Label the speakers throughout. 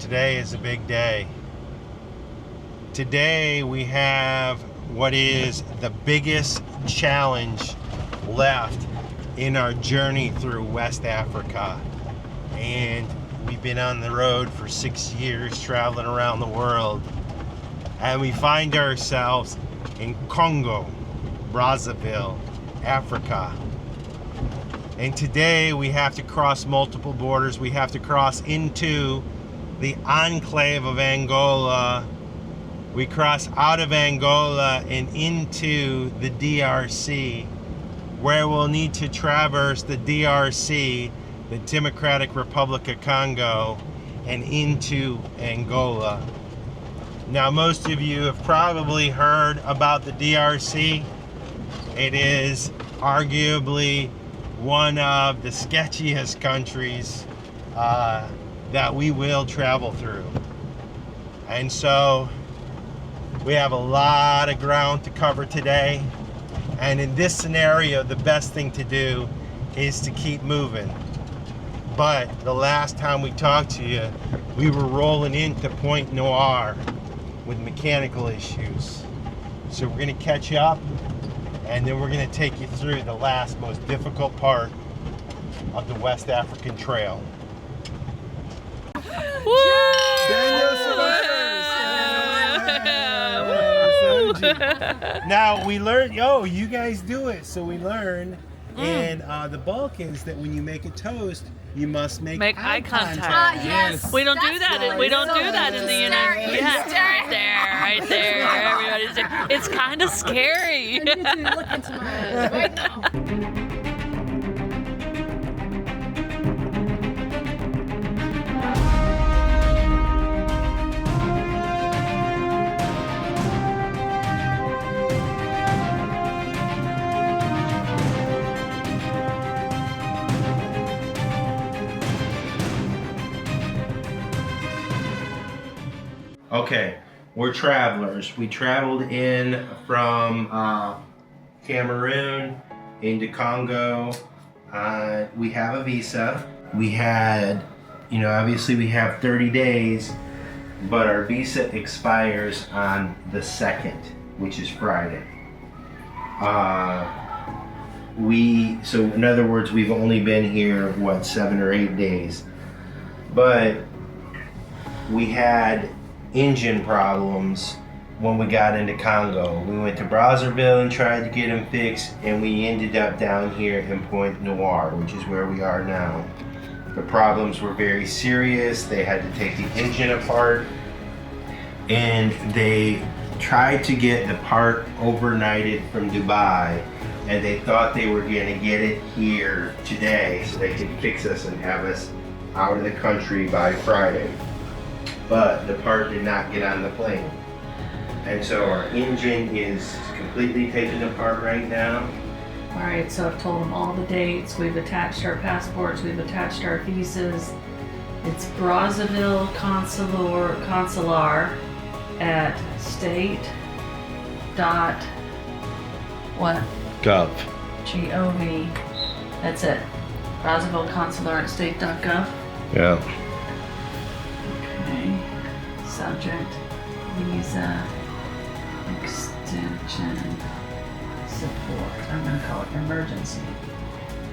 Speaker 1: Today is a big day. Today we have what is the biggest challenge left in our journey through West Africa. And we've been on the road for 6 years, traveling around the world. And we find ourselves in Congo, Brazzaville, Africa. And today we have to cross multiple borders. We have to cross into the enclave of Angola. We cross out of Angola and into the DRC, where we'll need to traverse the DRC, the Democratic Republic of Congo, and into Angola. Now, most of you have probably heard about the DRC. It is arguably one of the sketchiest countries that we will travel through. And so we have a lot of ground to cover today. And in this scenario, the best thing to do is to keep moving. But the last time we talked to you, we were rolling into Pointe Noire with mechanical issues. So we're gonna catch up, and then we're gonna take you through the last, most difficult part of the West African Trail. Now we learned, you guys do it, so we learned. And the bulk is that when you make a toast, you must make eye contact.
Speaker 2: Yes.
Speaker 3: We don't do that. We don't do that in the United States. Right there. Everybody's there. It's kind of scary.
Speaker 2: I need to look into my eyes right now.
Speaker 1: Okay, we're travelers. We traveled in from Cameroon into Congo. We have a visa. We had, obviously we have 30 days, but our visa expires on the 2nd, which is Friday. So in other words, we've only been here, 7 or 8 days. But we had engine problems when we got into Congo. We went to Brazzaville and tried to get them fixed, and we ended up down here in Pointe Noire, which is where we are now. The problems were very serious. They had to take the engine apart, and they tried to get the part overnighted from Dubai, and they thought they were going to get it here today so they could fix us and have us out of the country by Friday. But the part did not get on the plane. And so our engine is completely taken apart right now.
Speaker 3: All right, so I've told them all the dates. We've attached our passports. We've attached our visas. It's Brazzaville Consular at state dot what?
Speaker 1: Gov.
Speaker 3: G-O-V. That's it. Brazzaville Consular at state.gov.
Speaker 1: Yeah.
Speaker 3: Okay. Subject, visa, extension, support. I'm going to call it emergency.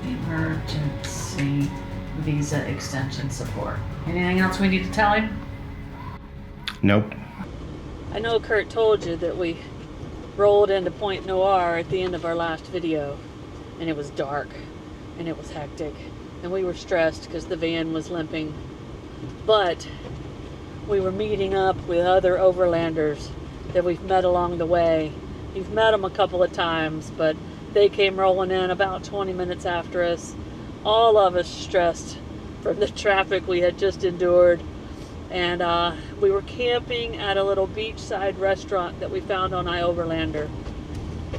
Speaker 3: Emergency visa extension support. Anything else we need to tell him?
Speaker 1: Nope.
Speaker 4: I know Curt told you that we rolled into Pointe Noire at the end of our last video, and it was dark and it was hectic and we were stressed because the van was limping, but we were meeting up with other overlanders that we've met along the way. You've met them a couple of times, but they came rolling in about 20 minutes after us, all of us stressed from the traffic we had just endured. And we were camping at a little beachside restaurant that we found on iOverlander.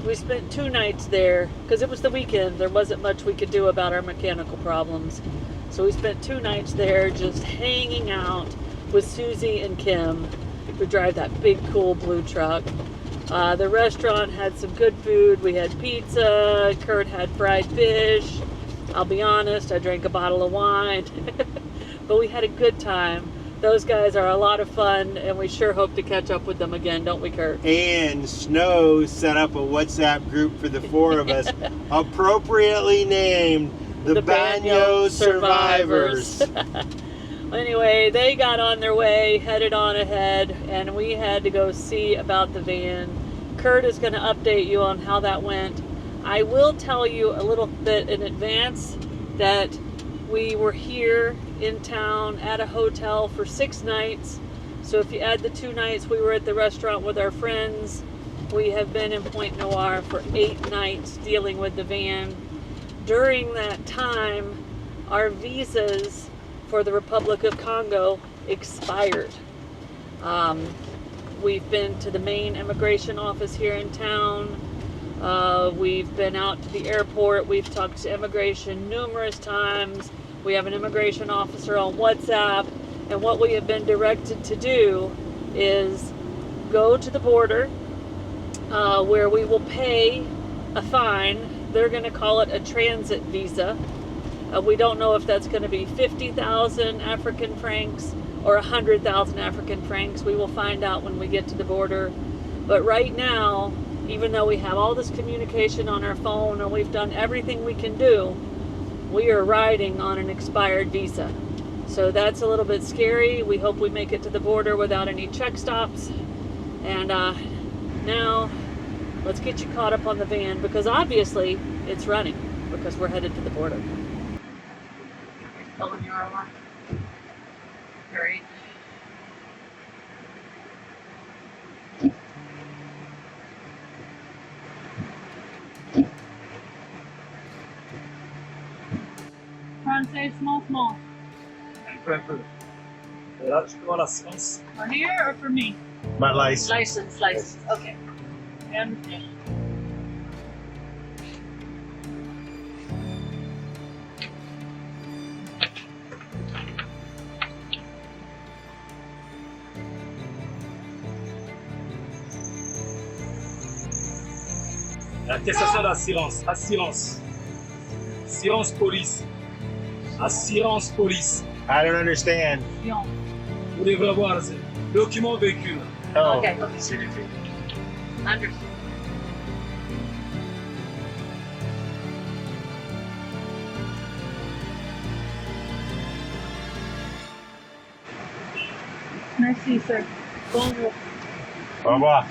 Speaker 4: We spent 2 nights there because it was the weekend. There wasn't much we could do about our mechanical problems. So we spent 2 nights there just hanging out with Susie and Kim, who drive that big cool blue truck. The restaurant had some good food. We had pizza. Curt had fried fish. I'll be honest, I drank a bottle of wine. But we had a good time. those guys are a lot of fun, and we sure hope to catch up with them again, don't we, Curt?
Speaker 1: And Snow set up a WhatsApp group for the four of us, appropriately named the Banyo Survivors.
Speaker 4: Anyway, they got on their way, headed on ahead, and we had to go see about the van. Curt is going to update you on how that went. I will tell you a little bit in advance that we were here in town at a hotel for 6 nights. So if you add the 2 nights we were at the restaurant with our friends, we have been in Pointe Noire for 8 nights dealing with the van. During that time, our visas for the Republic of Congo expired. We've been to the main immigration office here in town. We've been out to the airport. We've talked to immigration numerous times. We have an immigration officer on WhatsApp. And what we have been directed to do is go to the border where we will pay a fine. They're going to call it a transit visa. We don't know if that's going to be 50,000 African francs or 100,000 African francs. We will find out when we get to the border. But right now, even though we have all this communication on our phone and we've done everything we can do, we are riding on an expired visa. So that's a little bit scary. We hope we make it to the border without any check stops. And now, let's get you caught up on the van, because obviously it's running, because we're headed to the border. Oh, you're on. Great.
Speaker 2: Français, small.
Speaker 5: Un peu. Et là, tu dois l'assurance.
Speaker 2: For here or for me?
Speaker 1: My license.
Speaker 2: License. Okay. I understand.
Speaker 5: L'attestation d'assurance. Assurance. Assurance police. Assurance police.
Speaker 1: I don't understand.
Speaker 2: Yeah.
Speaker 5: Vous devrez avoir document véhicule.
Speaker 1: Oh,
Speaker 2: Okay.
Speaker 1: CDT.
Speaker 2: Understood. Merci, sir. Bonjour.
Speaker 1: Au revoir.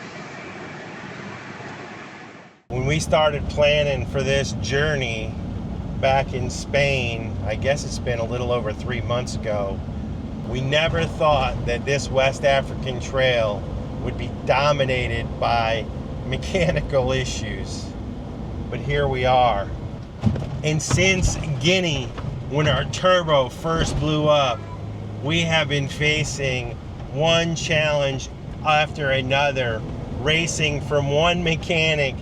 Speaker 1: When we started planning for this journey back in Spain, I guess it's been a little over 3 months ago, we never thought that this West African trail would be dominated by mechanical issues. But here we are. And since Guinea, when our turbo first blew up, we have been facing one challenge after another, racing from one mechanic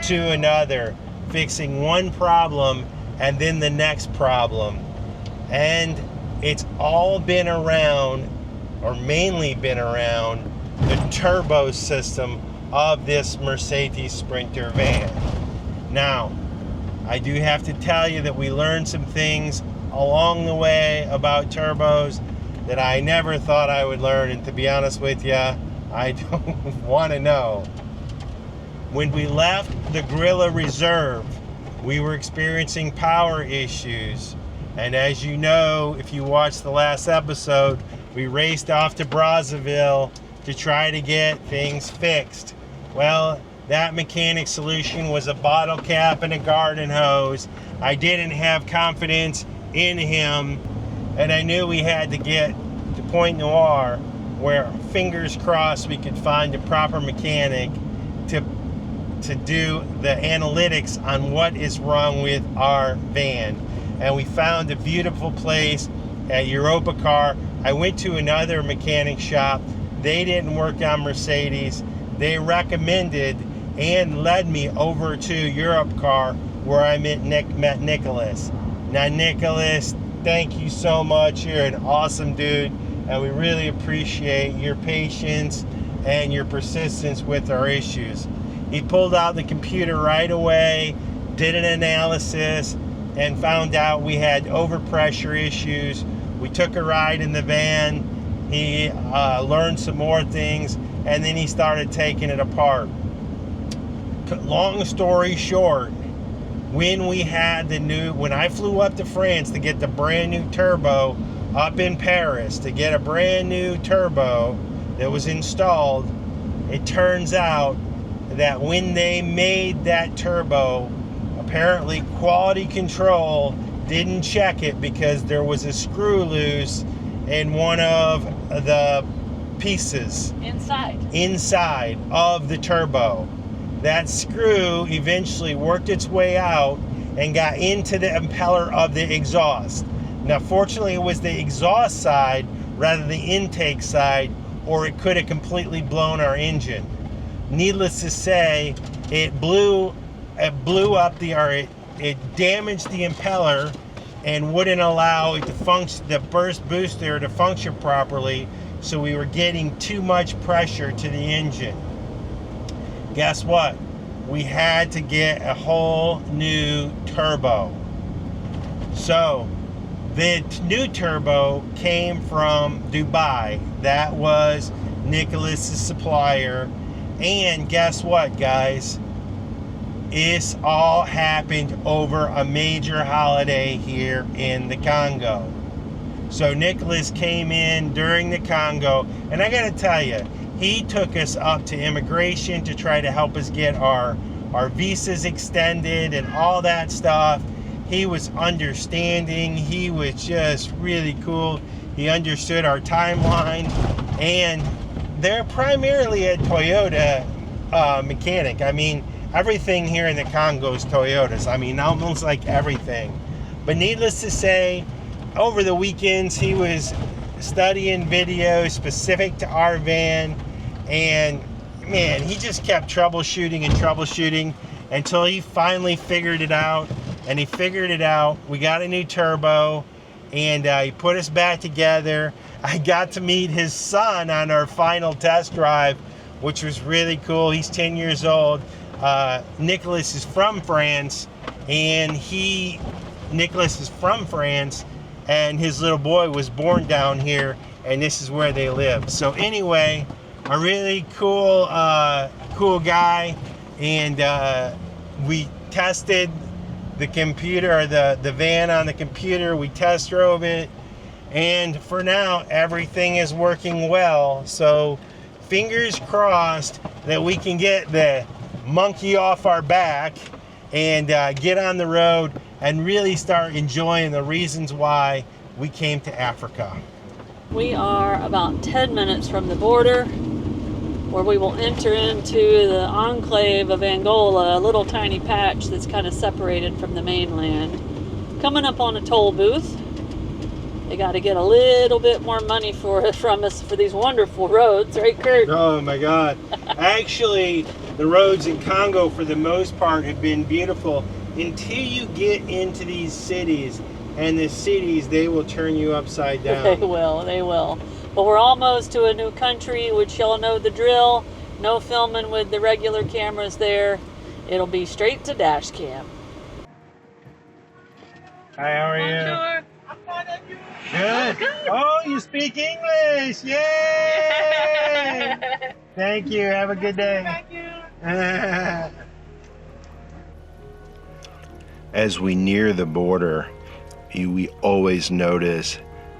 Speaker 1: to another, fixing one problem and then the next problem. And it's all been around, or mainly been around, the turbo system of this Mercedes Sprinter van. Now, I do have to tell you that we learned some things along the way about turbos that I never thought I would learn, and to be honest with you, I don't want to know. When we left the Gorilla Reserve, we were experiencing power issues. And as you know, if you watched the last episode, we raced off to Brazzaville to try to get things fixed. Well, that mechanic solution was a bottle cap and a garden hose. I didn't have confidence in him, and I knew we had to get to Pointe Noire, where, fingers crossed, we could find a proper mechanic to do the analytics on what is wrong with our van. And we found a beautiful place at Europa Car. I went to another mechanic shop. They didn't work on Mercedes. They recommended and led me over to Europe Car, where I met Nicholas. Now, Nicholas, thank you so much. You're an awesome dude, and we really appreciate your patience and your persistence with our issues. He pulled out the computer right away, did an analysis, and found out we had overpressure issues. We took a ride in the van. He learned some more things, and then he started taking it apart. Long story short, when I flew up to France to get the brand new turbo up in Paris, to get a brand new turbo that was installed, it turns out that when they made that turbo, apparently quality control didn't check it because there was a screw loose in one of the pieces inside of the turbo. That screw eventually worked its way out and got into the impeller of the exhaust. Now, fortunately, it was the exhaust side rather than the intake side, or it could have completely blown our engine. Needless to say, it damaged the impeller and wouldn't allow it to function, the burst booster to function properly, so we were getting too much pressure to the engine. Guess what? We had to get a whole new turbo. So the new turbo came from Dubai. That was Nicholas's supplier. And guess what, guys? This all happened over a major holiday here in the Congo. So Nicholas came in during the Congo, and I gotta tell you, he took us up to immigration to try to help us get our visas extended and all that stuff. He was understanding. He was just really cool. He understood our timeline, and they're primarily a Toyota mechanic. I mean, everything here in the Congo is Toyotas. I mean, almost like everything. But needless to say, over the weekends, he was studying videos specific to our van, and man, he just kept troubleshooting until he finally figured it out. And he figured it out. We got a new turbo, and he put us back together. I got to meet his son on our final test drive, which was really cool. He's 10 years old. Nicholas is from France, and his little boy was born down here, and this is where they live. So anyway, a really cool guy, and we tested the computer, or the van on the computer. We test drove it, and for now everything is working well. So fingers crossed that we can get the monkey off our back and get on the road and really start enjoying the reasons why we came to Africa.
Speaker 4: We are about 10 minutes from the border, where we will enter into the enclave of Angola, a little tiny patch that's kind of separated from the mainland. Coming up on a toll booth. They got to get a little bit more money from us for these wonderful roads, right, Curt?
Speaker 1: Oh my God. Actually, the roads in Congo for the most part have been beautiful until you get into these cities, and the cities, they will turn you upside down.
Speaker 4: They will. But we're almost to a new country, which y'all know the drill. No filming with the regular cameras there. It'll be straight to dash cam.
Speaker 1: Hi, how are you?
Speaker 2: Bonjour.
Speaker 1: Good. Oh, you speak English. Yay! Thank you. Have a good day.
Speaker 2: Thank you.
Speaker 1: As we near the border, we always notice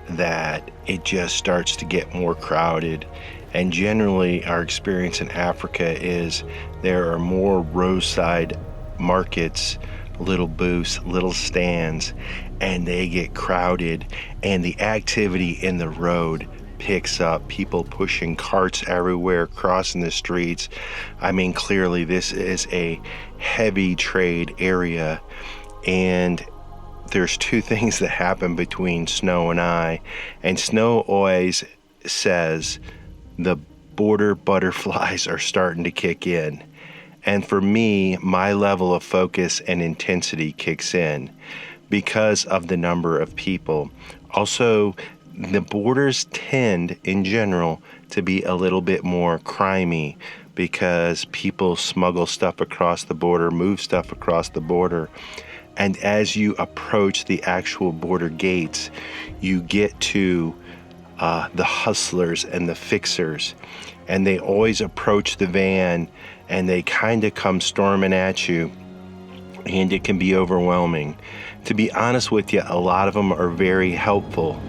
Speaker 1: that it just starts to get more crowded, and generally our experience in Africa is there are more roadside markets, little booths, little stands, and they get crowded, and the activity in the road picks up. People pushing carts everywhere, crossing the streets. I mean, clearly this is a heavy trade area, and there's two things that happen between Snow and I, and Snow always says the border butterflies are starting to kick in. And for me, my level of focus and intensity kicks in because of the number of people. Also, the borders tend, in general, to be a little bit more crimey because people smuggle stuff across the border, move stuff across the border. And as you approach the actual border gates, you get to the hustlers and the fixers, and they always approach the van and they kind of come storming at you, and it can be overwhelming. To be honest with you, a lot of them are very helpful,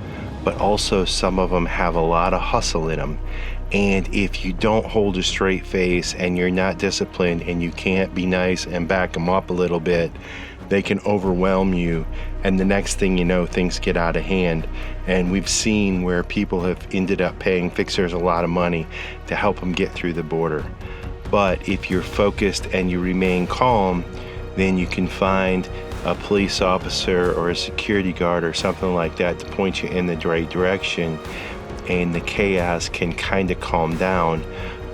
Speaker 1: but also some of them have a lot of hustle in them. And if you don't hold a straight face and you're not disciplined and you can't be nice and back them up a little bit, they can overwhelm you, and the next thing you know, things get out of hand. And we've seen where people have ended up paying fixers a lot of money to help them get through the border. But if you're focused and you remain calm, then you can find a police officer or a security guard or something like that to point you in the right direction, and the chaos can kind of calm down.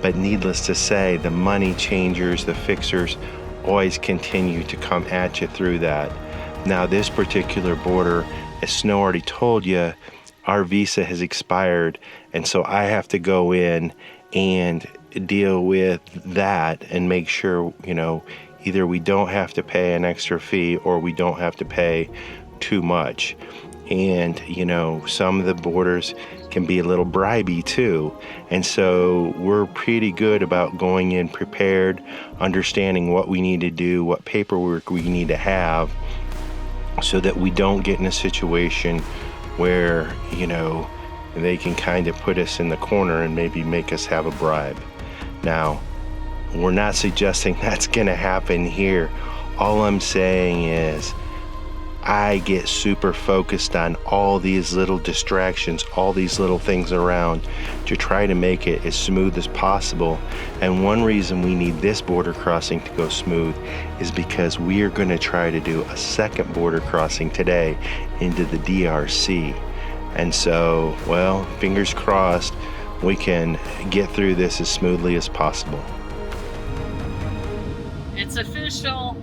Speaker 1: But needless to say, the money changers, the fixers, always continue to come at you through that. Now, this particular border, as Snow already told you, our visa has expired, and so I have to go in and deal with that and make sure, you know, either we don't have to pay an extra fee or we don't have to pay too much. And, you know, some of the borders can be a little bribey too. And so we're pretty good about going in prepared, understanding what we need to do, what paperwork we need to have, so that we don't get in a situation where, you know, they can kind of put us in the corner and maybe make us have a bribe. Now, we're not suggesting that's gonna happen here. All I'm saying is I get super focused on all these little distractions, all these little things around, to try to make it as smooth as possible. And one reason we need this border crossing to go smooth is because we are going to try to do a second border crossing today into the DRC. And so, well, fingers crossed, we can get through this as smoothly as possible.
Speaker 4: It's official.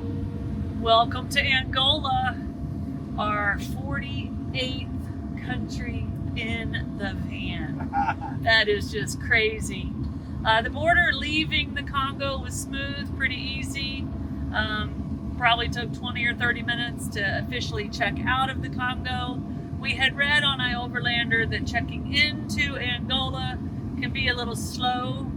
Speaker 4: Welcome to Angola, our 48th country in the van. That is just crazy. The border leaving the Congo was smooth, pretty easy. Probably took 20 or 30 minutes to officially check out of the Congo. We had read on iOverlander that checking into Angola can be a little slow.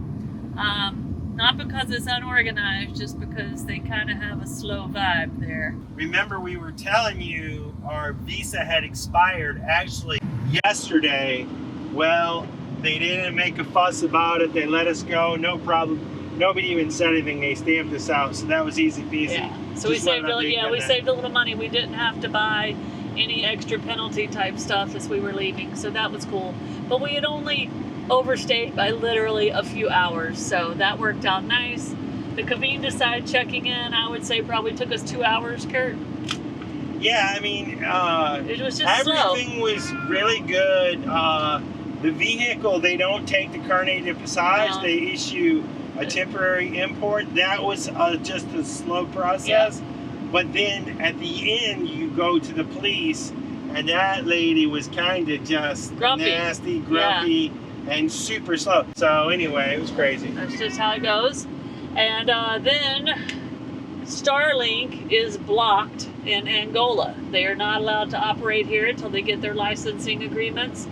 Speaker 4: Not because it's unorganized, just because they kind of have a slow vibe there.
Speaker 1: Remember, we were telling you our visa had expired actually yesterday. Well, they didn't make a fuss about it. They let us go, no problem. Nobody even said anything. They stamped us out, so that was easy peasy.
Speaker 4: Yeah. So we saved a little money. We didn't have to buy any extra penalty type stuff as we were leaving, so that was cool. But we had only overstayed by literally a few hours, so that worked out nice. The Cabinda side checking in, I would say, probably took us 2 hours, Curt.
Speaker 1: Yeah, I mean,
Speaker 4: it was just
Speaker 1: everything
Speaker 4: slow.
Speaker 1: was really good. The vehicle, they don't take the carnet de passage.
Speaker 4: No.
Speaker 1: They issue a temporary import. That was just a slow process.
Speaker 4: Yeah.
Speaker 1: But then at the end, you go to the police, and that lady was kind of just
Speaker 4: Grumpy.
Speaker 1: nasty, grumpy, and super slow. So anyway, it was crazy.
Speaker 4: That's just how it goes. And then Starlink is blocked in Angola. They are not allowed to operate here until they get their licensing agreements.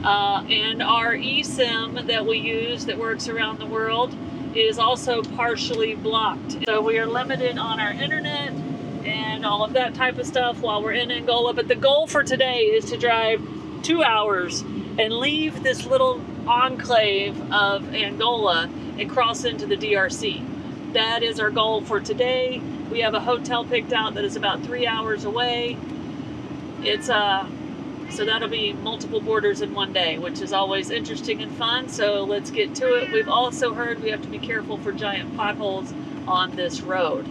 Speaker 4: And our eSIM that we use that works around the world is also partially blocked. So we are limited on our internet and all of that type of stuff while we're in Angola. But the goal for today is to drive 2 hours and leave this little enclave of Angola and cross into the DRC. That is our goal for today. We have a hotel picked out that is about 3 hours away. It's so that'll be multiple borders in one day, which is always interesting and fun. So let's get to it. We've also heard we have to be careful for giant potholes on this road.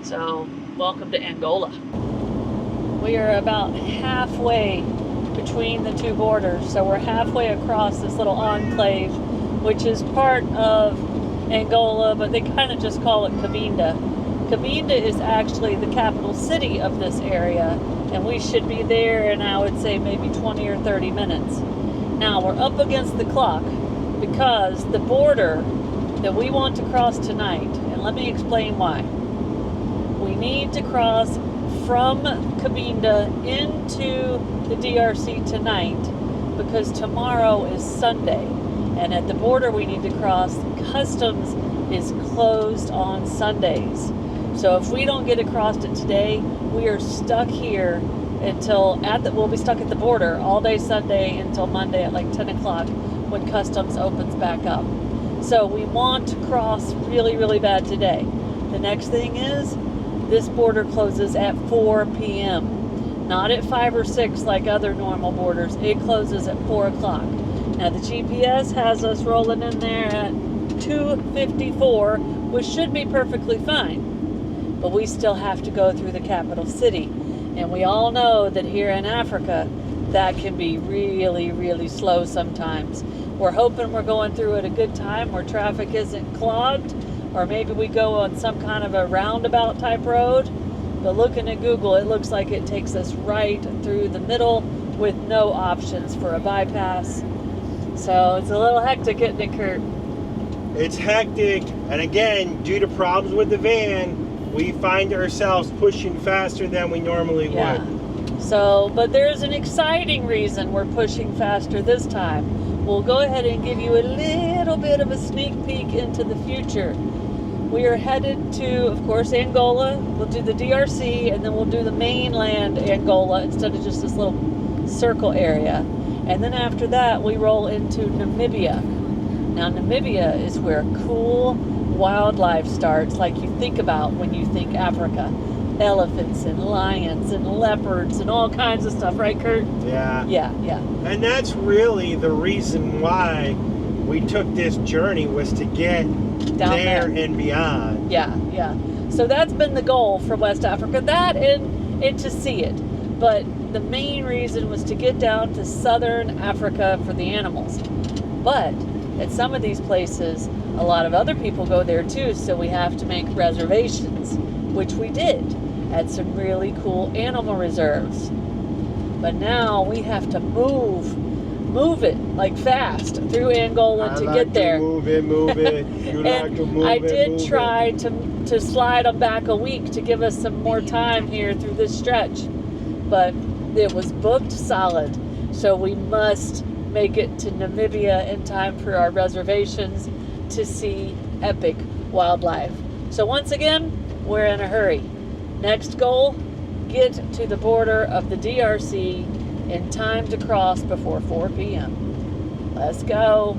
Speaker 4: So welcome to Angola. We are about halfway between the two borders. So we're halfway across this little enclave, which is part of Angola, but they kind of just call it Cabinda. Cabinda is actually the capital city of this area, and we should be there in, I would say, maybe 20 or 30 minutes. Now, we're up against the clock because the border that we want to cross tonight, and let me explain why. We need to cross from Cabinda into the DRC tonight because tomorrow is Sunday, and at the border we need to cross, customs is closed on Sundays. So if we don't get across it today, we are stuck here until we'll be stuck at the border all day Sunday until Monday at like 10 o'clock when customs opens back up. So we want to cross really, really bad today. The next thing is, this border closes at 4 p.m. Not at 5 or 6 like other normal borders. It closes at 4 o'clock. Now the GPS has us rolling in there at 2:54, which should be perfectly fine. But we still have to go through the capital city. And we all know that here in Africa, that can be really, really slow sometimes. We're hoping we're going through at a good time where traffic isn't clogged, or maybe we go on some kind of a roundabout type road. But looking at Google, it looks like it takes us right through the middle with no options for a bypass. So it's a little hectic, isn't it, Curt?
Speaker 1: It's hectic, and again, due to problems with the van, we find ourselves pushing faster than we normally would.
Speaker 4: So, but there's an exciting reason we're pushing faster this time. We'll go ahead and give you a little bit of a sneak peek into the future. We are headed to, of course, Angola. We'll do the DRC, and then we'll do the mainland Angola instead of just this little circle area. And then after that, we roll into Namibia. Now, Namibia is where cool wildlife starts, like you think about when you think Africa. Elephants and lions and leopards and all kinds of stuff, right, Curt?
Speaker 1: Yeah.
Speaker 4: Yeah.
Speaker 1: And that's really the reason why we took this journey, was to get
Speaker 4: Down
Speaker 1: there
Speaker 4: there
Speaker 1: and beyond.
Speaker 4: Yeah. So that's been the goal for West Africa, that and to see it. But the main reason was to get down to southern Africa for the animals. But at some of these places, a lot of other people go there too, so we have to make reservations, which we did at some really cool animal reserves. But now we have to move it like fast through Angola to get there.
Speaker 1: Move it. You like to move it.
Speaker 4: I did try to slide them back a week to give us some more time here through this stretch, but it was booked solid. So we must make it to Namibia in time for our reservations to see epic wildlife. So once again, we're in a hurry. Next goal, get to the border of the DRC in time to cross before 4 p.m. Let's go.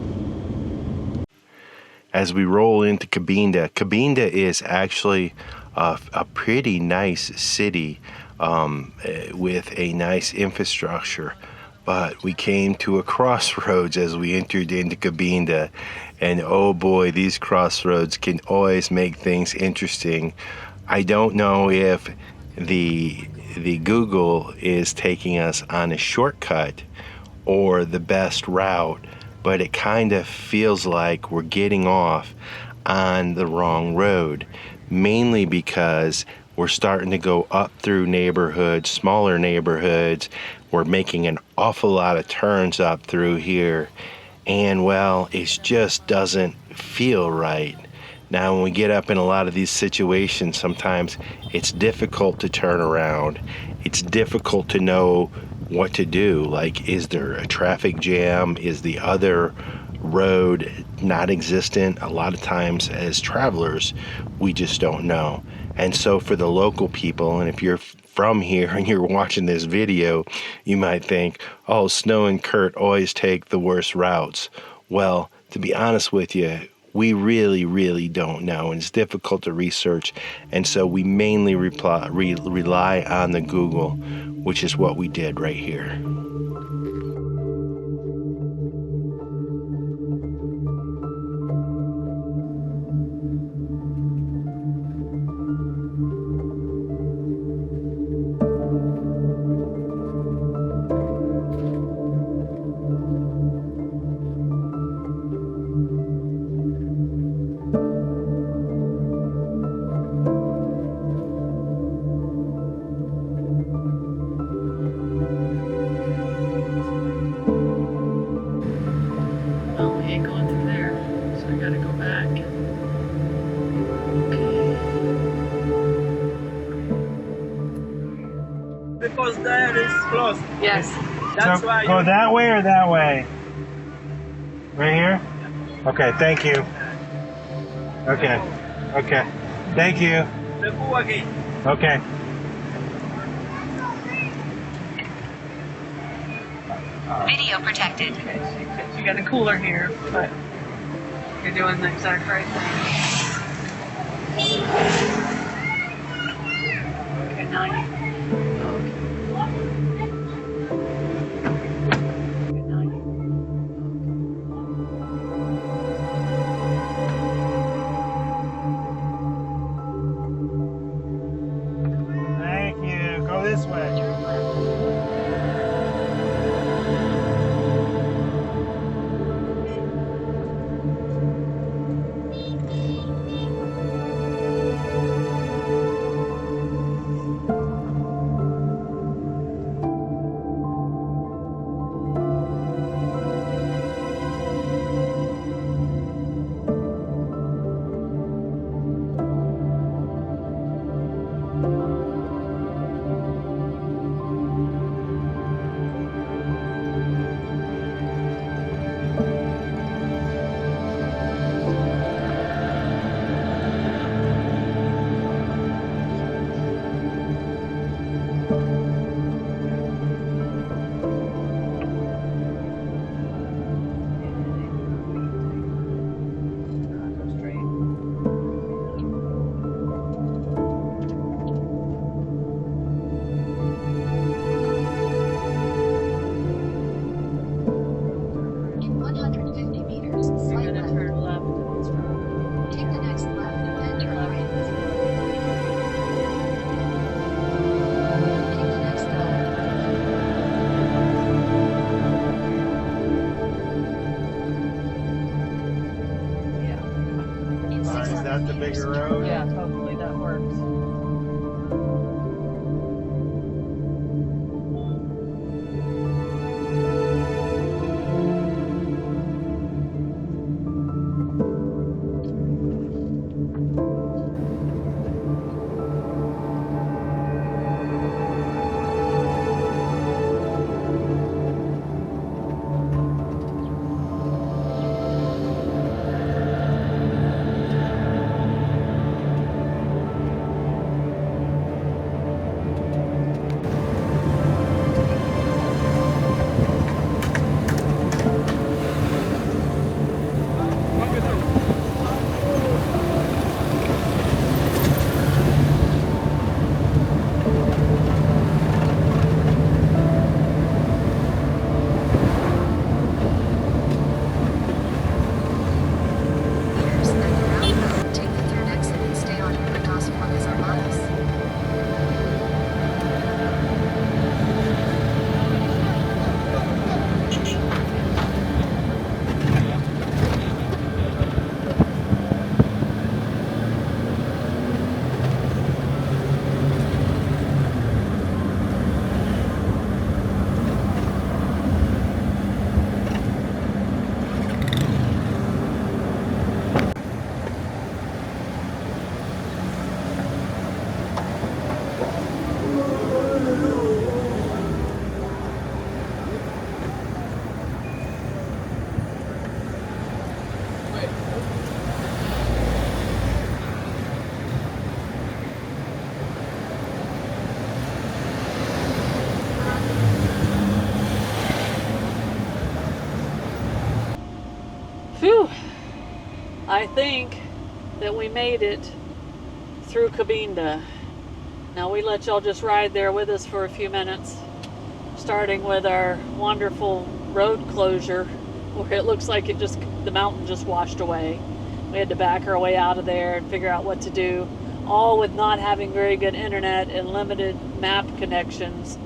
Speaker 1: As we roll into Cabinda is actually a pretty nice city with a nice infrastructure. But we came to a crossroads as we entered into Cabinda, and oh boy, these crossroads can always make things interesting. I don't know if the Google is taking us on a shortcut or the best route, but it kind of feels like we're getting off on the wrong road, mainly because we're starting to go up through neighborhoods, smaller neighborhoods. We're making an awful lot of turns up through here, and well, it just doesn't feel right. Now, when we get up in a lot of these situations, sometimes it's difficult to turn around. It's difficult to know what to do. Like, is there a traffic jam? Is the other road not existent? A lot of times as travelers, we just don't know. And so for the local people, and if you're from here and you're watching this video, you might think, oh, Snow and Curt always take the worst routes. Well, to be honest with you, we really don't know, and it's difficult to research, and so we mainly rely on the Google, which is what we did right here.
Speaker 5: Because there is closed.
Speaker 4: Yes,
Speaker 5: That's
Speaker 1: So
Speaker 5: why
Speaker 1: go
Speaker 5: you.
Speaker 1: that way or that way? Right here? Okay, thank you. Okay. Okay. Thank you.
Speaker 5: Lepo lagi.
Speaker 1: Okay.
Speaker 6: Video protected.
Speaker 2: Okay, so you got a cooler here, but you're doing the exact right thing. Okay, now you. Okay, now you.
Speaker 1: Thank you. Go this way.
Speaker 6: In 150 meters,
Speaker 4: You're
Speaker 6: slight
Speaker 4: gonna
Speaker 6: left.
Speaker 4: turn left at this road.
Speaker 6: Take the next left, then turn right. Take the next left.
Speaker 4: Yeah.
Speaker 6: In
Speaker 1: All right, is
Speaker 6: 600
Speaker 1: that the
Speaker 6: meters,
Speaker 1: bigger
Speaker 6: turn
Speaker 1: road?
Speaker 4: Yeah, hopefully that works.
Speaker 6: meters, then the roundabout. Take the third exit and stay on Catastrophe as Armadas.
Speaker 4: Phew! I think that we made it through Cabinda. Now we let y'all just ride there with us for a few minutes, starting with our wonderful road closure where it looks like the mountain just washed away. We had to back our way out of there and figure out what to do, all with not having very good internet and limited map connections.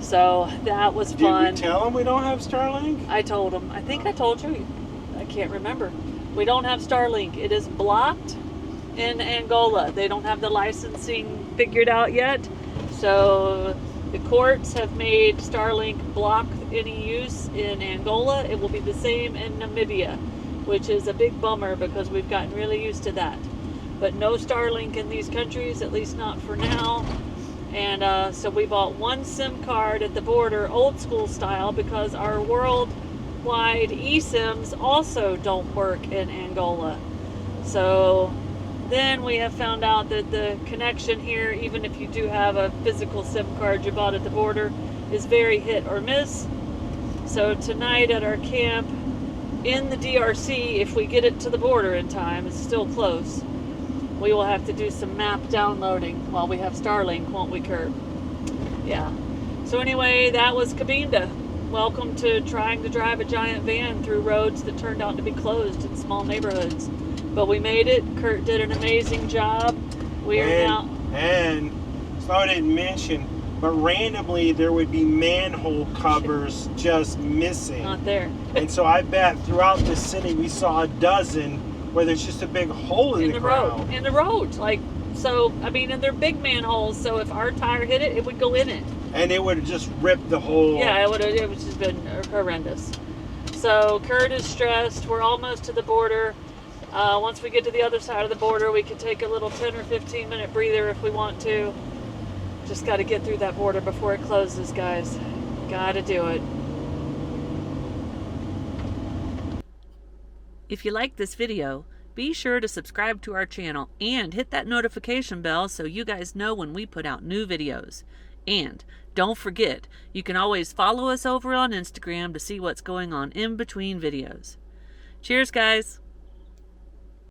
Speaker 4: So that was fun.
Speaker 1: Did we tell them we don't have Starlink?
Speaker 4: I told him. I think I told you. I can't remember. We don't have Starlink. It is blocked in Angola. They don't have the licensing figured out yet. So the courts have made Starlink block any use in Angola. It will be the same in Namibia, which is a big bummer because we've gotten really used to that. But no Starlink in these countries, at least not for now. And so we bought one SIM card at the border, old school style, because our worldwide eSIMs also don't work in Angola. So then we have found out that the connection here, even if you do have a physical SIM card you bought at the border, is very hit or miss. So tonight at our camp in the DRC, if we get it to the border in time, it's still close, we will have to do some map downloading while we have Starlink, won't we, Curt? Yeah. So anyway, that was Cabinda. Welcome to trying to drive a giant van through roads that turned out to be closed in small neighborhoods. But we made it. Curt did an amazing job. We are now...
Speaker 1: And, so I didn't mention, but randomly there would be manhole covers just missing.
Speaker 4: Not there.
Speaker 1: And so I bet throughout the city we saw a dozen where there's just a big hole in the ground.
Speaker 4: road. In the road. Like, so, I mean, and they're big manholes, so if our tire hit it, it would go in it.
Speaker 1: And it would have just ripped the whole...
Speaker 4: Yeah, it would have just been horrendous. So Curt is stressed. We're almost to the border. Once we get to the other side of the border, we can take a little 10 or 15 minute breather if we want to. Just got to get through that border before it closes, guys. Got to do it. If you like this video, be sure to subscribe to our channel and hit that notification bell so you guys know when we put out new videos. And don't forget, you can always follow us over on Instagram to see what's going on in between videos. Cheers, guys!